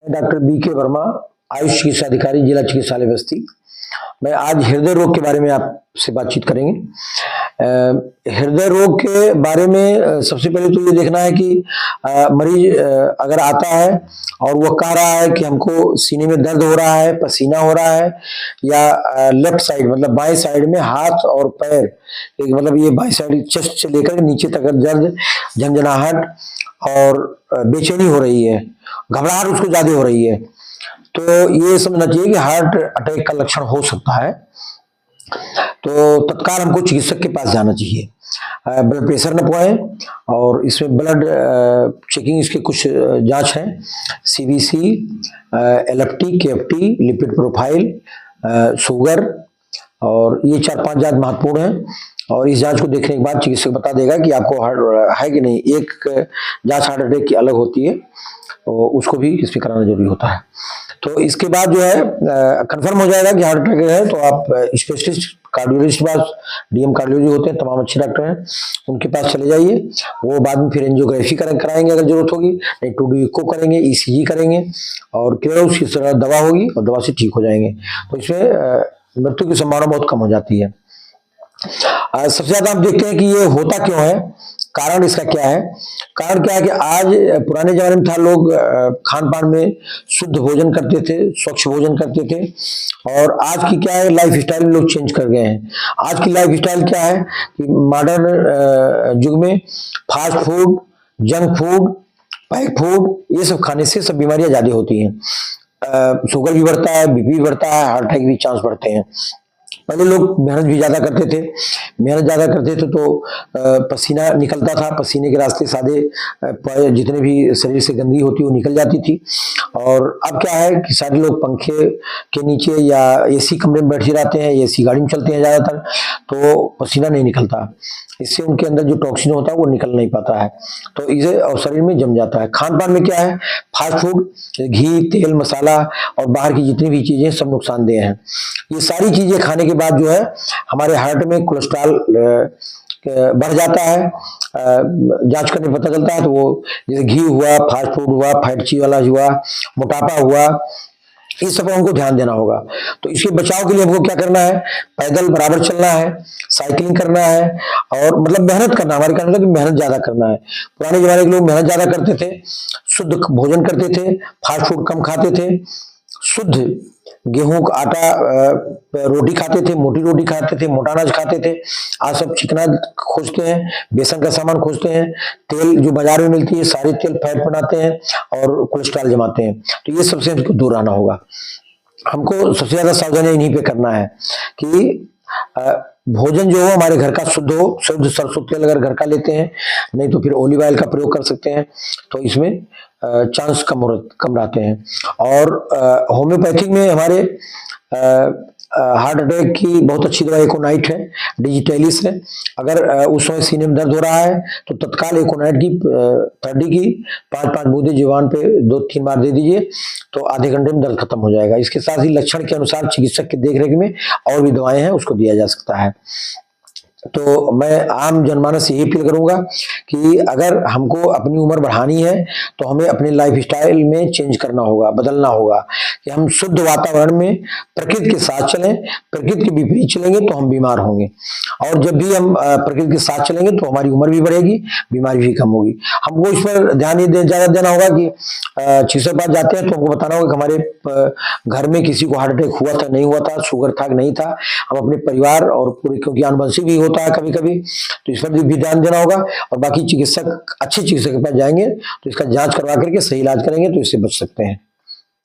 Doctor B के वर्मा, आयुष चिकित्सा अधिकारी, जिला चिकित्सालय बस्ती। मैं आज हृदय रोग के बारे में आपसे बातचीत करेंगे। हृदय रोग के बारे में सबसे पहले तो ये देखना है कि मरीज अगर आता है और वो कह रहा है कि हमको सीने में दर्द हो रहा है, पसीना हो रहा है, या लेफ्ट साइड मतलब बाएं साइड में हाथ और पैर, एक मतलब ये बाएं साइड चेस्ट से लेकर नीचे तक दर्द, झंझनाहट और बेचैनी हो रही है, घबराहट उसको ज्यादा हो रही है, तो ये समझना चाहिए कि हार्ट अटैक का लक्षण हो सकता है। तो तत्काल हमको चिकित्सक के पास जाना चाहिए। ब्लड प्रेशर नपवाएं और इसमें ब्लड चेकिंग, इसके कुछ जांच हैं, CBC, LFT, KFT, lipid profile, sugar, और ये 4-5 जांच महत्वपूर्ण है। और इस जांच को देखने के बाद चिकित्सक बता देगा कि आपको हार्ट है कि नहीं। एक जांच हार्ट अटैक की अलग होती है, तो उसको भी इसमें कराना जरूरी होता है। तो इसके बाद जो है कंफर्म हो जाएगा कि हार्ट अटैक है, तो आप स्पेशलिस्ट कार्डियोलॉजिस्ट के पास, डीएम कार्डियोलॉजी होते हैं, तमाम अच्छे डॉक्टर हैं, उनके पास चले जाइए। वो बाद में फिर एंजियोग्राफी कराएंगे अगर जरूरत होगी, नहीं 2D इको करेंगे, ईसीजी करेंगे, और केवल उसकी तरह दवा होगी और दवा से ठीक हो जाएंगे। तो इसमें मृत्यु की संभावना बहुत कम हो जाती है। सबसे ज्यादा हम देखते हैं कि ये होता क्यों है, कारण इसका क्या है। कारण क्या है कि आज, पुराने जमाने में था, लोग खान पान में शुद्ध भोजन करते थे, स्वच्छ भोजन करते थे, और आज की क्या है, लाइफ स्टाइल में लोग चेंज कर गए हैं। आज की लाइफ स्टाइल क्या है कि मॉडर्न युग में fast food, junk food, pack food, ये सब खाने से सब बीमारियां ज्यादा होती हैं। शुगर भी बढ़ता है, बीपी भी बढ़ता है, हार्ट अटैक भी चांस बढ़ते हैं। पहले लोग मेहनत भी ज्यादा करते थे, तो पसीना निकलता था, पसीने के रास्ते सादे जितने भी शरीर से गंदगी होती वो निकल जाती थी। और अब क्या है कि सारे लोग पंखे के नीचे या एसी कमरे में बैठे रहते हैं, एसी गाड़ी में चलते हैं ज्यादातर, तो पसीना नहीं निकलता, इससे उनके अंदर जो टॉक्सिन होता है वो निकल नहीं पाता है, तो इसे और शरीर में जम जाता है। खान पान में क्या है, फास्ट फूड, घी, तेल, मसाला और बाहर की जितनी भी चीजें सब नुकसानदेह हैं। ये सारी चीजें खाने के बाद जो है हमारे हार्ट में कोलेस्ट्रॉल बढ़ जाता है। जांच करने पता चलता है, तो वो जैसे घी हुआ, फास्ट फूड हुआ, फैट चीज वाला हुआ, मोटापा हुआ, इस सब हमको ध्यान देना होगा। तो इसके बचाव के लिए हमको क्या करना है, पैदल बराबर चलना है, साइकिलिंग करना है, और मतलब मेहनत करना। हमारे कहने का कि मेहनत ज्यादा करना है। पुराने जमाने के लोग मेहनत ज्यादा करते थे, शुद्ध भोजन करते थे, फास्ट फूड कम खाते थे, शुद्ध गेहूं का आटा रोटी खाते थे, मोटी रोटी खाते थे, मोटा अनाज खाते थे। आज सब चिकना खोजते हैं, बेसन का सामान खोजते हैं, तेल जो बाजार में मिलती है सारे तेल फैट बनाते हैं और कोलेस्ट्रॉल जमाते हैं। तो ये सबसे हमको दूर रहना होगा। हमको सबसे ज्यादा सावधानी इन्हीं पे करना है कि भोजन जो हो हमारे घर का शुद्ध हो, शुद्ध सरसों तेल अगर घर का लेते हैं, नहीं तो फिर ऑलिव ऑयल का प्रयोग कर सकते हैं, तो इसमें चांस कम रहते हैं। और होम्योपैथिक में हमारे हार्ट अटैक की बहुत अच्छी दवा एकोनाइट है, डिजिटेलिस है। अगर उस समय सीने में दर्द हो रहा है तो तत्काल एकोनाइट की 30 की 5-5 बूंदे जुबान पे 2-3 बार दे दीजिए, तो आधे घंटे में दर्द खत्म हो जाएगा। इसके साथ ही लक्षण के अनुसार चिकित्सक की देखरेख में और भी दवाएं हैं, उसको दिया जा सकता है। तो मैं आम जनमानस से यही अपील करूंगा कि अगर हमको अपनी उम्र बढ़ानी है तो हमें अपने लाइफ स्टाइल में चेंज करना होगा, बदलना होगा, कि हम शुद्ध वातावरण में प्रकृति के साथ चलें। प्रकृति के विपरीत चलेंगे तो हम बीमार होंगे, और जब भी हम प्रकृति के साथ चलेंगे तो हमारी उम्र भी बढ़ेगी, बीमारी भी कम होगी। हमको इस पर ध्यान ज्यादा देना होगा कि चिकित्सक पास जाते हैं तो हमको बताना होगा कि हमारे घर में किसी को हार्ट अटैक हुआ था, नहीं हुआ था, शुगर था नहीं था। हम अपने परिवार और पूरे, क्योंकि आनुवंशिक भी होता है कभी कभी, तो इस पर भी ध्यान देना होगा। और बाकी चिकित्सक, अच्छे चिकित्सक के पास जाएंगे तो इसका जांच करवा करके सही इलाज करेंगे तो इससे बच सकते हैं।